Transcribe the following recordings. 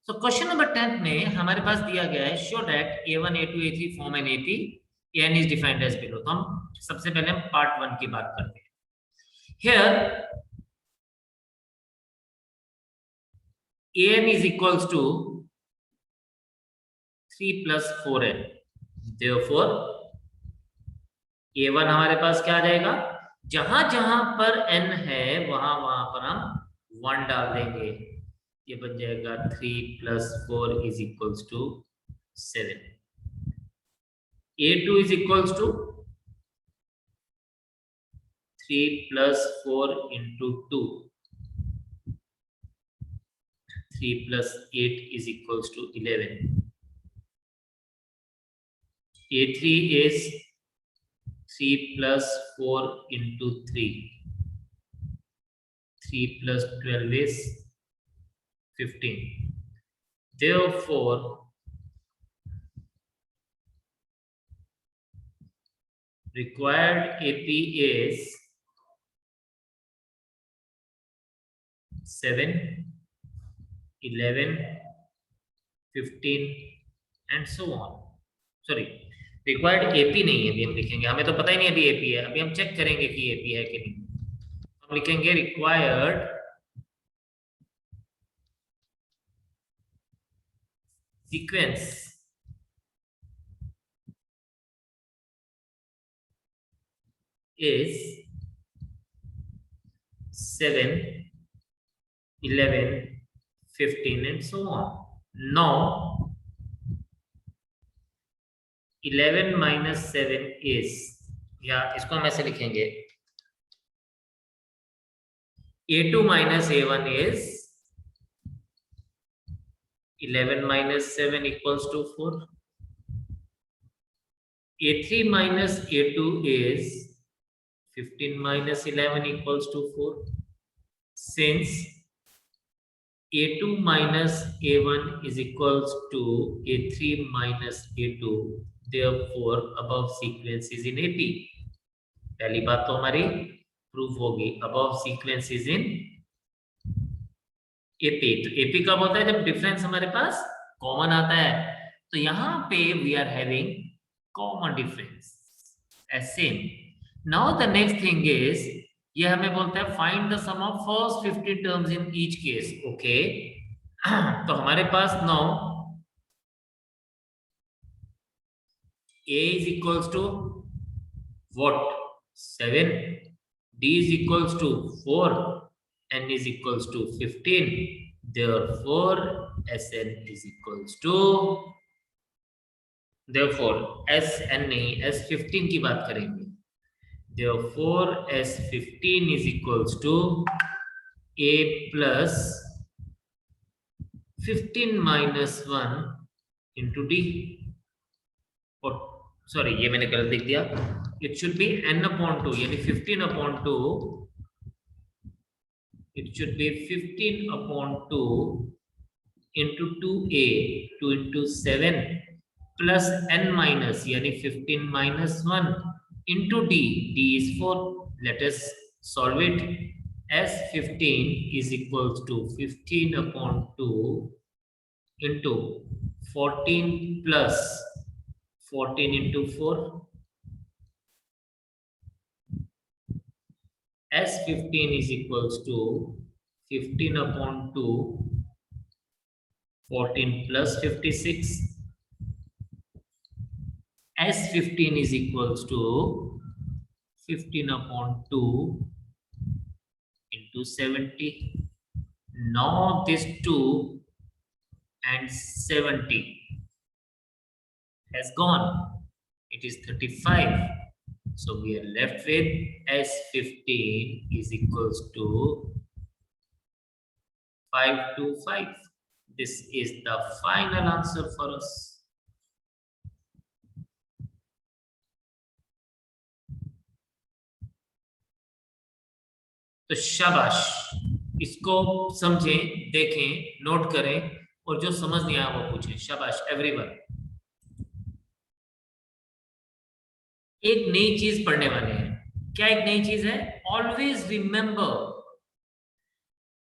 So question number 10 में हमारे पास दिया गया है show that a1 a2 a3 form an AP an is defined as below. तो हम सबसे पहले हम पार्ट 1 की बात करते हैं। Here an is equals to 3 plus 4n, therefore a1 हमारे पास क्या आ जाएगा, जहां जहां पर n है वहां वहां पर हम 1 डाल देंगे। ये बन जाएगा 3 plus 4 is equals to 7। a2 is equals to 3 plus 4 into 2, 3 plus 8 is equals to 11। a3 is 3 plus 4 into 3, 3 plus 12 is 15। Therefore required AP is 7, 11, 15 and so on। Sorry, required AP नहीं है, अभी हम लिखेंगे, हमें तो पता ही नहीं अभी AP है, अभी हम चेक करेंगे कि AP है कि नहीं। हम लिखेंगे required sequence is 7, 11, 15 and so on। Now 11 minus 7 is, या इसको हम ऐसे लिखेंगे, a2 minus a1 is 11 minus 7 equals to 4। a3 minus a2 is 15 minus 11 equals to 4। Since a2 minus a1 is equals to a3 minus a2, therefore above sequence is in AP। पहली बात तो हमारी proof होगी, above sequence is in AP। तो AP कब होता है, जब डिफरेंस हमारे पास कॉमन आता है। तो यहाँ पे we are having common difference as same. Now the next thing is, ये हमें बोलता है find the sum of first 50 terms in each case. Okay, तो हमारे पास now a is equals to what, 7, d is equals to 4, n is equals to 15, therefore Sn is equals to, therefore Sn नहीं S15 की बात करेंगे, therefore S15 is equals to a plus 15 minus 1 into d। और sorry, ये मैंने गलत लिख दिया, it should be n upon 2, यानी 15 upon 2, it should be 15 upon 2 into 2a, 2 into 7 plus n minus, yani 15 minus 1 into d, d is 4। Let us solve it। S15 is equals to 15 upon 2 into 14 plus 14 into 4। S15 is equals to 15 upon 2, 14 plus 56। S15 is equals to 15 upon 2 into 70। Now this 2 and 70 has gone. It is 35. So we are left with S15 is equals to 525। This is the final answer for us। तो शाबाश, इसको समझें, देखें, note करें और जो समझ नहीं आया वो पूछें। शाबाश एवरीवन। एक नई चीज पढ़ने वाले हैं। क्या एक नई चीज है? ऑलवेज रिमेंबर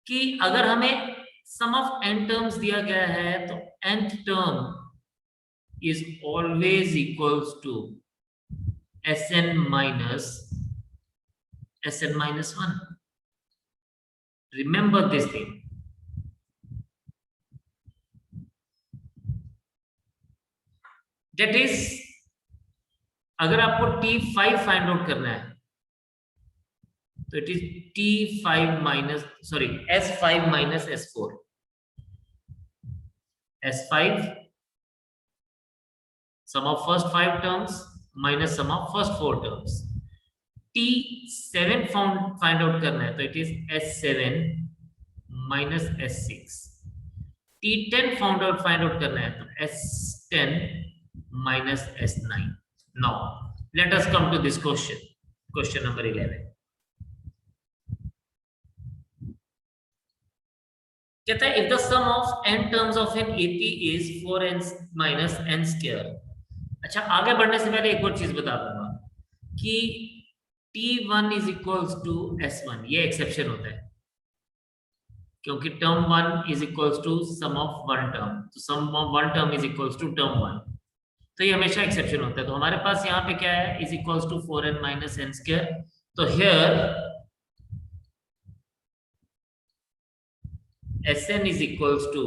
कि अगर हमें सम ऑफ n टर्म्स दिया गया है तो nth term is always equals to Sn minus 1. Remember this thing. That is, अगर आपको T5 फाइंड आउट करना है तो it is T5 minus, sorry, S5 minus S4. S5 sum of first 5 terms minus sum of first 4 terms. T7 find out करना है तो it is S7 minus S6. T10 find out करना है तो S10 minus S9. Now let us come to this question number 11. कहता है if the sum of n terms of an AP is 4n minus n square. अच्छा, आगे बढ़ने से पहले एक और चीज बता दूंगा कि T1 is equals to S1. ये एक्सेप्शन होता है क्योंकि term 1 is equals to sum of one term. तो sum of one term is equals to term 1. तो ये हमेशा एक्सेप्शन होता है. तो हमारे पास यहाँ पे क्या है, is equals to 4n minus n square. तो here Sn is equals to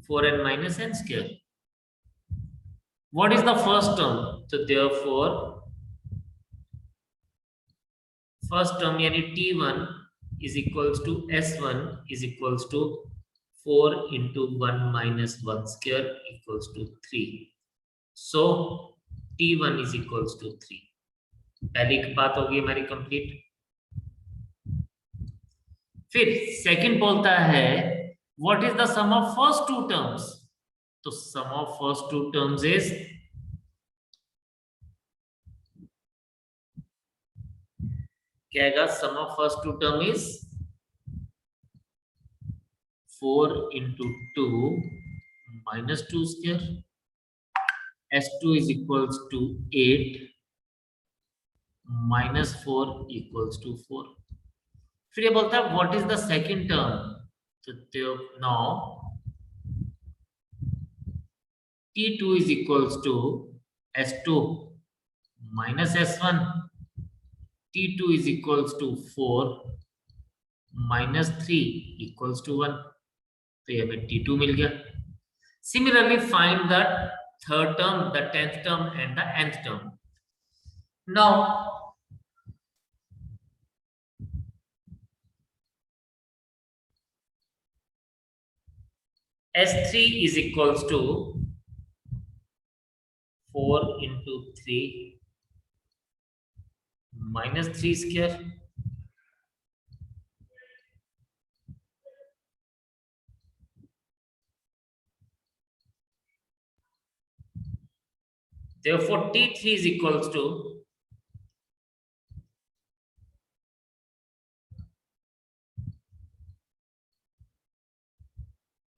4n minus n square. What is the first term? So therefore first term यानी T1 is equals to S1 is equals to 4 into 1 minus 1 square equals to 3. So T1 is equals to 3. पहली बात होगी हमारी complete. फिर second बोलता है what is the sum of first two terms. तो sum of first two terms is क्या आएगा, sum of first two term is 4 into 2 minus 2 square. S2 is equals to 8 minus 4 equals to 4. फिर ये बोलता है what is the second term. तो now T2 is equals to S2 minus S1. T2 is equals to 4 minus 3 equals to 1. तो ये हमें T2 मिल गया. Similarly, find the third term, the 10th term and the nth term. Now S3 is equals to 4 into 3 minus 3 square. Therefore, T3 is equals to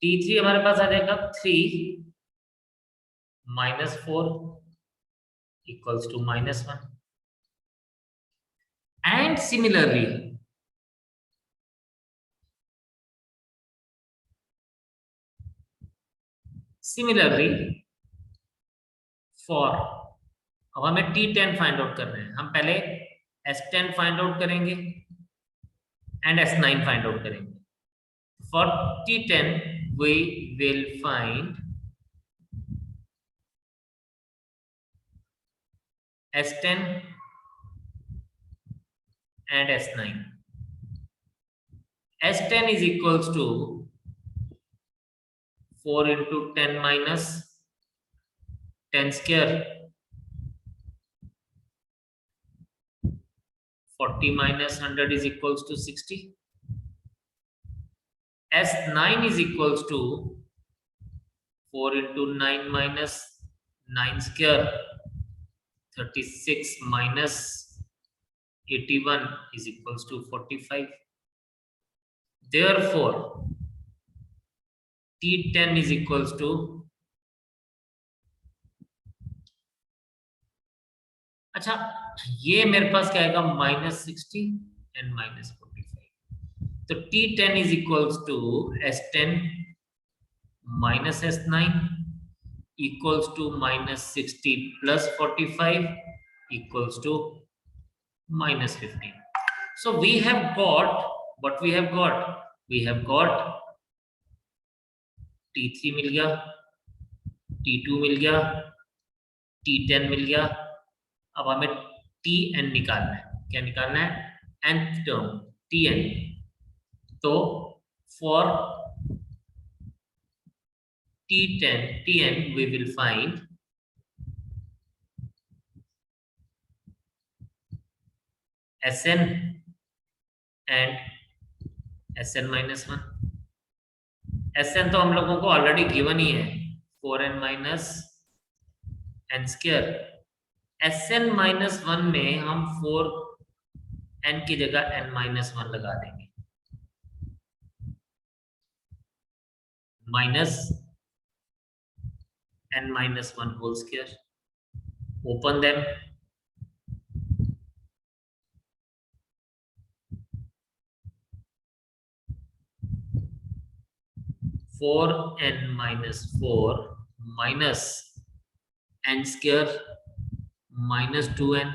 T3 हमारे पास आ जाएगा 3 minus 4 equals to minus 1. And similarly, for अब हमें T10 find out करना है. हम पहले S10 find out करेंगे and S9 find out करेंगे. For T10 we will find S10 and S9. S10 is equals to 4 into 10 minus 10 square. 40 minus 100 is equals to 60. S9 is equals to 4 into 9 minus 9 square. 36 minus 81 is equals to 45. Therefore, T10 is equals to, अच्छा ये मेरे पास क्या आएगा, -60 and -45. तो T10 is equals to S10 minus S9 equals to minus 60 plus 45 equals to minus 15. So we have got what we have got. We have got T3 मिल गया, T2 मिल गया, T10 मिल गया. अब हमें Tn निकालना है. क्या निकालना है? nth term Tn. तो for Tn we will find Sn and Sn minus 1. Sn तो हम लोगों को ऑलरेडी गिवन ही है 4n minus n square. Sn minus 1 में हम 4n की जगह n minus 1 लगा देंगे minus n minus 1 whole square. Open them. 4n minus 4 minus n square minus 2n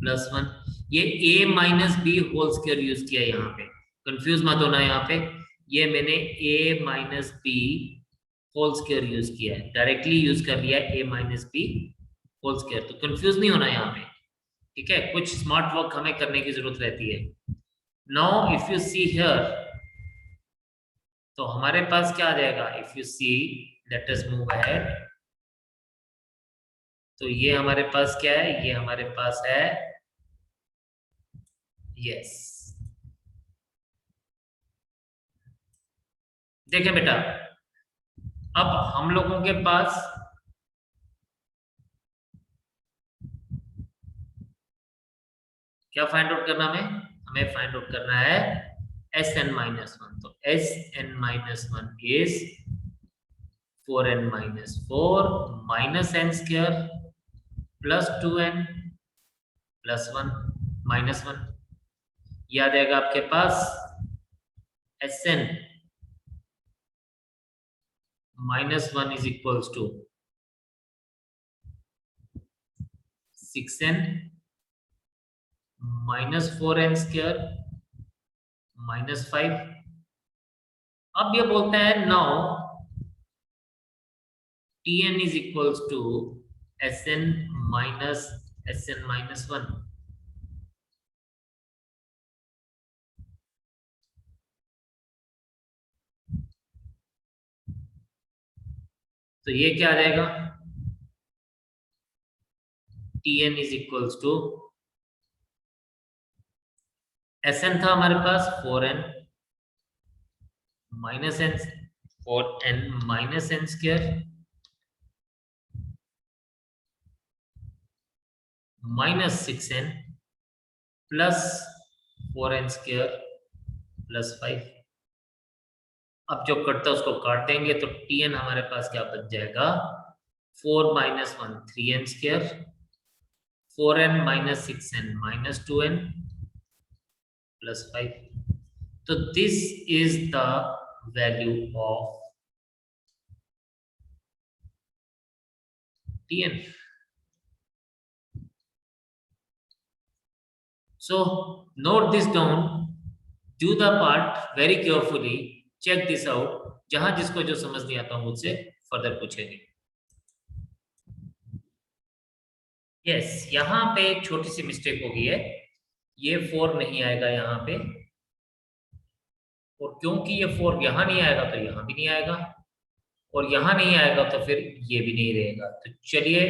plus 1. ये a minus b whole square use किया यहाँ पे. कंफ्यूज मत होना यहाँ पे. ये मैंने a minus b whole square use किया है. डायरेक्टली यूज कर लिया a minus b whole square. तो कंफ्यूज नहीं होना यहाँ पे. ठीक है, कुछ स्मार्ट वर्क हमें करने की जरूरत रहती है. Now if you see here, तो हमारे पास क्या आ जाएगा? If you see, let us move ahead. तो ये हमारे पास क्या है? ये हमारे पास है यस. देखें बेटा, अब हम लोगों के पास क्या फाइंड आउट करना हमें फाइंड आउट करना है Sn minus 1. तो Sn minus 1 is 4n minus 4 minus n square plus 2n plus 1 minus 1. याद आएगा आपके पास Sn minus 1 is equals to 6n minus 4n square minus 5. अब ये बोलता है now Tn is equals to Sn minus 1. तो ये क्या आ जाएगा? Tn is equals to Sn था हमारे पास 4n minus n, 4n minus n square minus 6n plus 4n square plus 5. अब जो कटता है उसको काट देंगे तो Tn हमारे पास क्या बच जाएगा? 4 minus 1 3n square, 4n minus 6n minus 2n plus 5. So this is the value of Tn. So note this down, do the part very carefully, check this out. जहां जिसको जो समझ नहीं आता मुझसे फर्दर पूछेंगे. यस, यहाँ पे एक छोटी सी मिस्टेक हो गई है. ये 4 नहीं आएगा यहाँ पे, और क्योंकि ये 4 यहाँ नहीं आएगा तो यहाँ भी नहीं आएगा, और यहाँ नहीं आएगा तो फिर ये भी नहीं रहेगा. तो चलिए,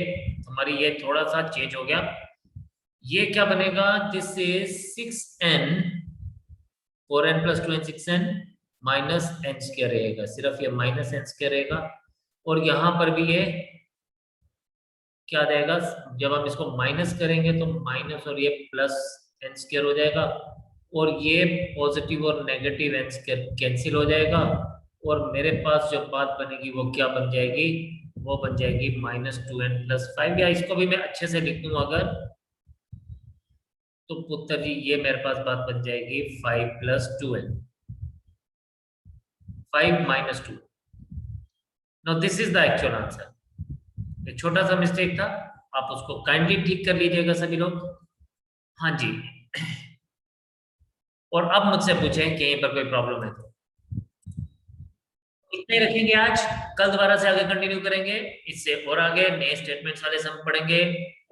हमारी ये थोड़ा सा चेंज हो गया. ये क्या बनेगा? This is 6n 4n plus 2n 6n minus n square रहेगा. सिर्फ ये माइनस n स्क्वायर रहेगा. और यहाँ पर भी ये क्या रहेगा? जब हम इसको माइनस करेंगे तो माइनस और ये प्लस n स्क्वायर हो जाएगा, और ये पॉजिटिव और नेगेटिव n स्क्वायर कैंसिल हो जाएगा, और मेरे पास जो बात बनेगी वो क्या बन जाएगी? वो बन जाएगी माइनस 2n plus 5. या इसको भी मैं अच्छे से लिख दूं अगर, तो पुत्र जी ये मेरे पास बात बन जाएगी 5 plus 2n. 5 minus 2. Now this is the actual answer. एक छोटा सा मिस्टेक था, आप उसको काइंडली ठीक कर लीजिएगा सभी लोग। हाँ जी। और अब मुझसे पूछें कि यहीं पर कोई प्रॉब्लम है तो। इतने रखेंगे आज, कल दोबारा से आगे कंटिन्यू करेंगे, इससे और आगे नए स्टेटमेंट्स वाले सम पढ़ेंगे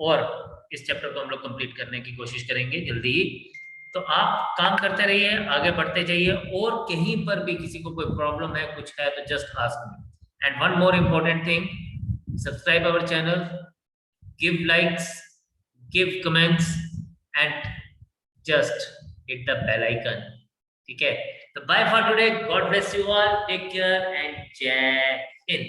और इस चैप्टर को हम लोग कंप्लीट करने की कोशिश करेंगे जल्दी ही। तो आप काम करते रहिए, आगे बढ़ते जाइए, और कहीं पर भी किसी को कोई प्रॉब्लम है, कुछ है, तो just ask me. And one more important thing, subscribe our channel, give likes, give comments, and just hit the bell icon. ठीक है, तो bye for today, God bless you all, take care and जय हिंद।